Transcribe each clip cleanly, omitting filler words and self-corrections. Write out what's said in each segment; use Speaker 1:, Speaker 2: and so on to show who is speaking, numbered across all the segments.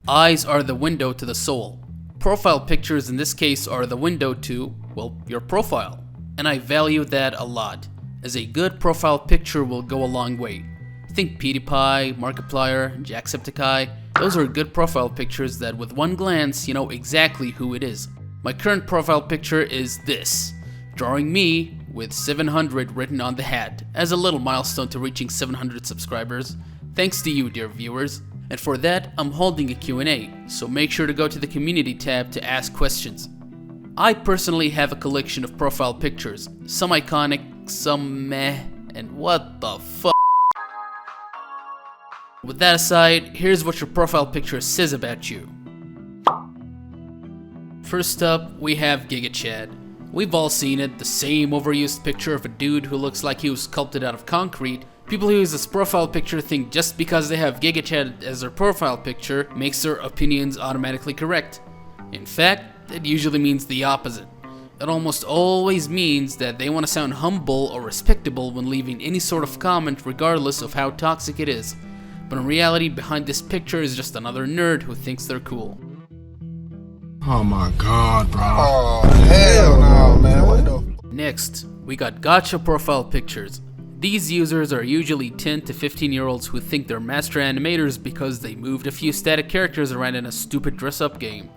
Speaker 1: Eyes are the window to the soul. Profile pictures in this case are the window to, well, your profile. And I value that a lot, as a good profile picture will go a long way. Think PewDiePie, Markiplier, Jacksepticeye. Those are good profile pictures that with one glance, you know exactly who it is. My current profile picture is this, drawing me with 700 written on the hat, as a little milestone to reaching 700 subscribers. Thanks to you, dear viewers. And for that, I'm holding a Q&A, so make sure to go to the community tab to ask questions. I personally have a collection of profile pictures, some iconic, some meh, and what the fuck. With that aside, here's what your profile picture says about you. First up, we have GigaChad. We've all seen it, the same overused picture of a dude who looks like he was sculpted out of concrete. People who use this profile picture think just because they have GigaChad as their profile picture makes their opinions automatically correct. In fact, it usually means the opposite. It almost always means that they want to sound humble or respectable when leaving any sort of comment regardless of how toxic it is. But in reality, behind this picture is just another nerd who thinks they're cool.
Speaker 2: Oh my god, bro.
Speaker 3: Oh, hell no, man. What the?
Speaker 1: Next, we got gacha profile pictures. These users are usually 10 to 15-year-olds who think they're master animators because they moved a few static characters around in a stupid dress-up game.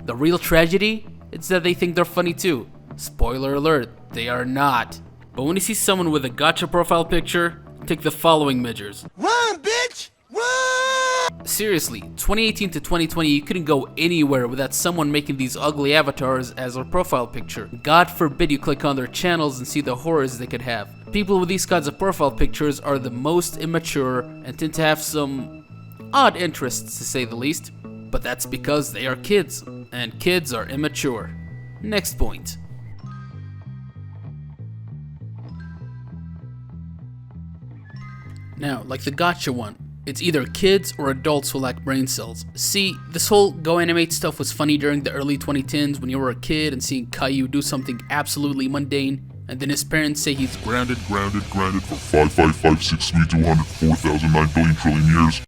Speaker 1: The real tragedy? It's that they think they're funny too. Spoiler alert, they are not. But when you see someone with a gacha profile picture, take the following measures.
Speaker 3: Run, bitch! Run!
Speaker 1: Seriously, 2018 to 2020, you couldn't go anywhere without someone making these ugly avatars as their profile picture. God forbid you click on their channels and see the horrors they could have. People with these kinds of profile pictures are the most immature and tend to have some odd interests, to say the least. But that's because they are kids, and kids are immature. Next point. Now, like the gacha one, it's either kids or adults who lack brain cells. See, this whole Go Animate stuff was funny during the early 2010s when you were a kid and seeing Caillou do something absolutely mundane, and then his parents say he's
Speaker 4: grounded for 55563204009 billion trillion years.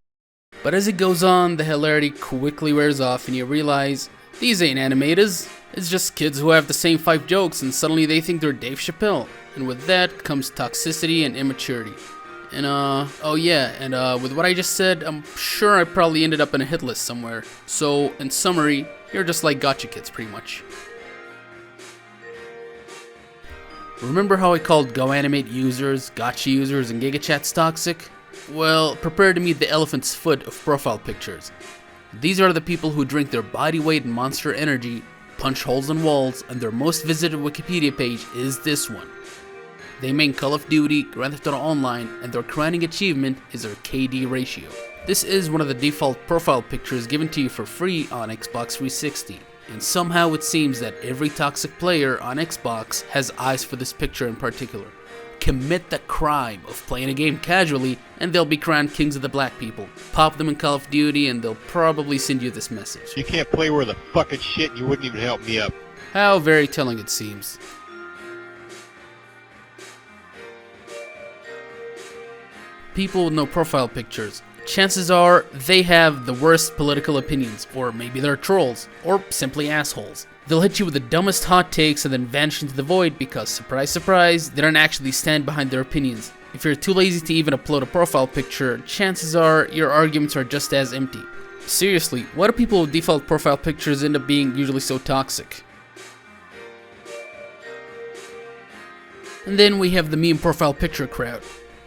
Speaker 1: But as it goes on, the hilarity quickly wears off and you realize, these ain't animators, it's just kids who have the same 5 jokes and suddenly they think they're Dave Chappelle. And with that comes toxicity and immaturity. And with what I just said, I'm sure I probably ended up in a hit list somewhere. So, in summary, you're just like gacha kids pretty much. Remember how I called Go Animate users, gacha users, and GigaChats toxic? Well, prepare to meet the elephant's foot of profile pictures. These are the people who drink their body weight in Monster Energy, punch holes in walls, and their most visited Wikipedia page is this one. They main Call of Duty, Grand Theft Auto Online, and their crowning achievement is their KD ratio. This is one of the default profile pictures given to you for free on Xbox 360. And somehow it seems that every toxic player on Xbox has eyes for this picture in particular. Commit the crime of playing a game casually and they'll be crowned kings of the black people. Pop them in Call of Duty and they'll probably send you this message.
Speaker 5: You can't play worth a fucking shit and you wouldn't even help me up.
Speaker 1: How very telling it seems. People with no profile pictures. Chances are they have the worst political opinions, or maybe they're trolls, or simply assholes. They'll hit you with the dumbest hot takes and then vanish into the void because, surprise surprise, they don't actually stand behind their opinions. If you're too lazy to even upload a profile picture, chances are your arguments are just as empty. Seriously, why do people with default profile pictures end up being usually so toxic? And then we have the meme profile picture crowd.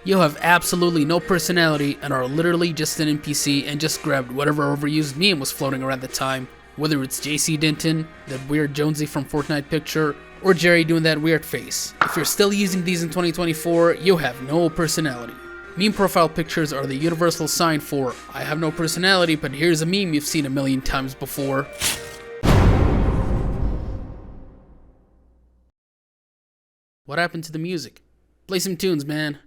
Speaker 1: You have absolutely no personality and are literally just an NPC and just grabbed whatever overused meme was floating around the time. Whether it's JC Denton, that weird Jonesy from Fortnite picture, or Jerry doing that weird face. If you're still using these in 2024, you have no personality. Meme profile pictures are the universal sign for, I have no personality, but here's a meme you've seen a million times before. What happened to the music? Play some tunes, man.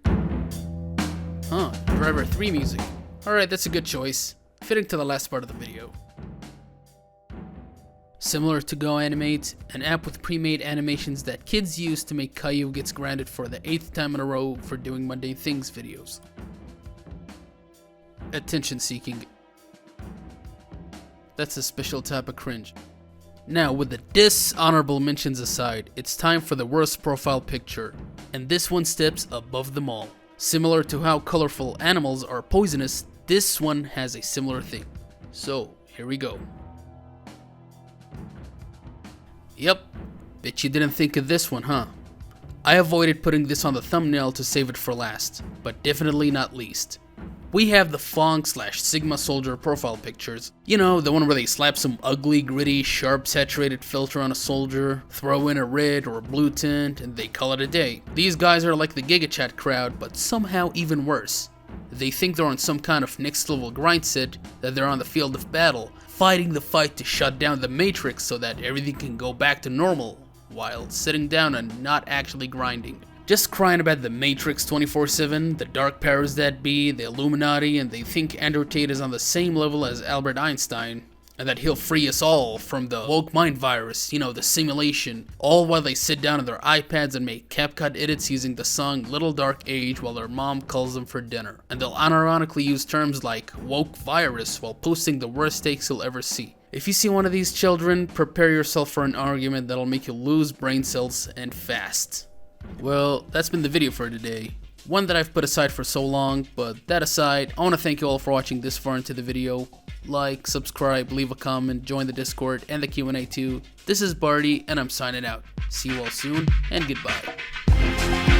Speaker 1: Huh, Driver 3 music. Alright, that's a good choice. Fitting to the last part of the video. Similar to Go Animate, an app with pre-made animations that kids use to make Caillou gets grounded for the 8th time in a row for doing mundane things videos. Attention seeking. That's a special type of cringe. Now, with the dishonorable mentions aside, it's time for the worst profile picture. And this one steps above them all. Similar to how colorful animals are poisonous, this one has a similar thing. So, here we go. Yep, bet you didn't think of this one, huh? I avoided putting this on the thumbnail to save it for last, but definitely not least. We have the Fong/Sigma Soldier profile pictures. You know, the one where they slap some ugly, gritty, sharp, saturated filter on a soldier, throw in a red or a blue tint, and they call it a day. These guys are like the GigaChat crowd, but somehow even worse. They think they're on some kind of next level grind set, that they're on the field of battle, fighting the fight to shut down the Matrix so that everything can go back to normal, while sitting down and not actually grinding. Just crying about the Matrix 24/7, the dark powers that be, the Illuminati, and they think Andrew Tate is on the same level as Albert Einstein, and that he'll free us all from the woke mind virus, you know, the simulation, all while they sit down on their iPads and make CapCut edits using the song Little Dark Age while their mom calls them for dinner. And they'll unironically use terms like woke virus while posting the worst takes you'll ever see. If you see one of these children, prepare yourself for an argument that'll make you lose brain cells and fast. Well, that's been the video for today. One that I've put aside for so long, but that aside, I want to thank you all for watching this far into the video. Like, subscribe, leave a comment, join the Discord, and the Q&A too. This is Barty, and I'm signing out. See you all soon, and goodbye.